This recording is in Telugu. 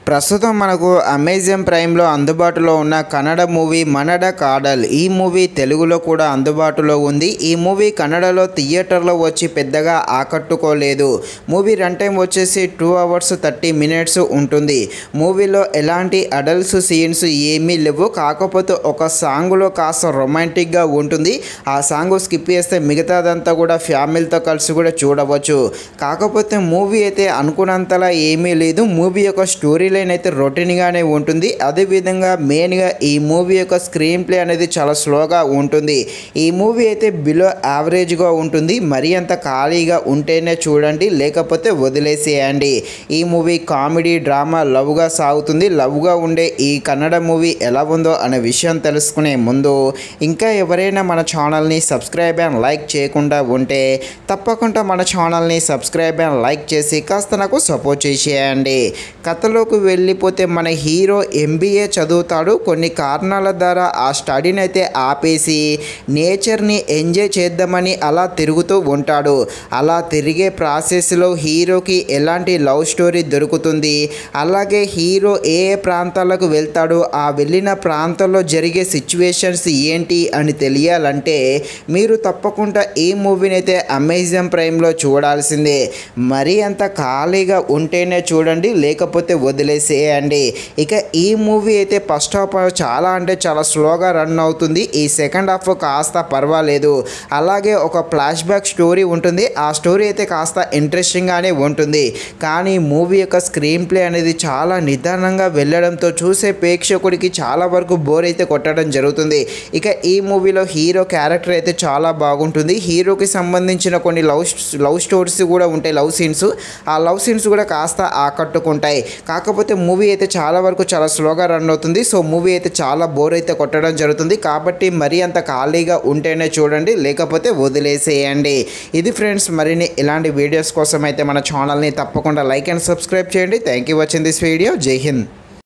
ప్రస్తుతం మనకు అమెజాన్ ప్రైమ్లో అందుబాటులో ఉన్న కన్నడ మూవీ మనడ కాడల్. ఈ మూవీ తెలుగులో కూడా అందుబాటులో ఉంది. ఈ మూవీ కన్నడలో థియేటర్లో వచ్చి పెద్దగా ఆకట్టుకోలేదు. మూవీ రన్ టైం వచ్చేసి 2 hours 30 minutes ఉంటుంది. మూవీలో ఎలాంటి అడల్ట్స్ సీన్స్ ఏమీ లేవు. కాకపోతే ఒక సాంగ్లో కాస్త రొమాంటిక్గా ఉంటుంది. ఆ సాంగ్ స్కిప్ చేస్తే మిగతాదంతా కూడా ఫ్యామిలీతో కలిసి కూడా చూడవచ్చు. కాకపోతే మూవీ అయితే అనుకున్నంతలా ఏమీ లేదు. మూవీ యొక్క స్టోరీ లైన్ అయితే రొటీన్గానే ఉంటుంది. అదేవిధంగా మెయిన్గా ఈ మూవీ యొక్క స్క్రీన్ ప్లే అనేది చాలా స్లోగా ఉంటుంది. ఈ మూవీ అయితే బిలో యావరేజ్గా ఉంటుంది. మరీ అంత ఖాళీగా ఉంటేనే చూడండి, లేకపోతే వదిలేసేయండి. ఈ మూవీ కామెడీ డ్రామా లవ్గా సాగుతుంది. లవ్గా ఉండే ఈ కన్నడ మూవీ ఎలా ఉందో అనే విషయం తెలుసుకునే ముందు ఇంకా ఎవరైనా మన ఛానల్ని సబ్స్క్రైబ్ అండ్ లైక్ చేయకుండా ఉంటే తప్పకుండా మన ఛానల్ని సబ్స్క్రైబ్ అండ్ లైక్ చేసి కాస్త నాకు సపోర్ట్ చేసేయండి. కథలోకి వెళ్ళిపోతే మన హీరో MBA చదువుతాడు. కొన్ని కారణాల ద్వారా ఆ స్టడీని అయితే ఆపేసి నేచర్ని ఎంజాయ్ చేద్దామని అలా తిరుగుతూ ఉంటాడు. అలా తిరిగే ప్రాసెస్లో హీరోకి ఎలాంటి లవ్ స్టోరీ దొరుకుతుంది, అలాగే హీరో ఏ ప్రాంతాలకు వెళ్తాడు, ఆ వెళ్ళిన ప్రాంతాల్లో జరిగే సిచ్యువేషన్స్ ఏంటి అని తెలియాలంటే మీరు తప్పకుండా ఈ మూవీని అయితే అమెజాన్ ప్రైమ్లో చూడాల్సిందే. మరీ అంత ఖాళీగా ఉంటేనే చూడండి, లేకపోతే వదిలేసేయండి. ఇక ఈ మూవీ అయితే ఫస్ట్ హాఫ్ చాలా అంటే చాలా స్లోగా రన్ అవుతుంది. ఈ సెకండ్ హాఫ్ కాస్త పర్వాలేదు. అలాగే ఒక ఫ్లాష్ బ్యాక్ స్టోరీ ఉంటుంది. ఆ స్టోరీ అయితే కాస్త ఇంట్రెస్టింగ్గానే ఉంటుంది. కానీ మూవీ యొక్క స్క్రీన్ ప్లే అనేది చాలా నిదానంగా వెళ్ళడంతో చూసే ప్రేక్షకుడికి చాలా వరకు బోర్ అయితే కొట్టడం జరుగుతుంది. ఇక ఈ మూవీలో హీరో క్యారెక్టర్ అయితే చాలా బాగుంటుంది. హీరోకి సంబంధించిన కొన్ని లవ్ స్టోరీస్ కూడా ఉంటాయి, లవ్ సీన్స్. ఆ లవ్ సీన్స్ కూడా కాస్త ఆకట్టుకుంటాయి. కాకపోతే మూవీ అయితే చాలా వరకు చాలా స్లోగా రన్ అవుతుంది. సో మూవీ అయితే చాలా బోర్ అయితే కొట్టడం జరుగుతుంది. కాబట్టి మరీ అంత ఖాళీగా ఉంటేనే చూడండి, లేకపోతే వదిలేసేయండి. ఇది ఫ్రెండ్స్, మరిన్ని ఇలాంటి వీడియోస్ కోసం అయితే మన ఛానల్ని తప్పకుండా లైక్ అండ్ సబ్స్క్రైబ్ చేయండి. Thank you watching this video. జై హింద్.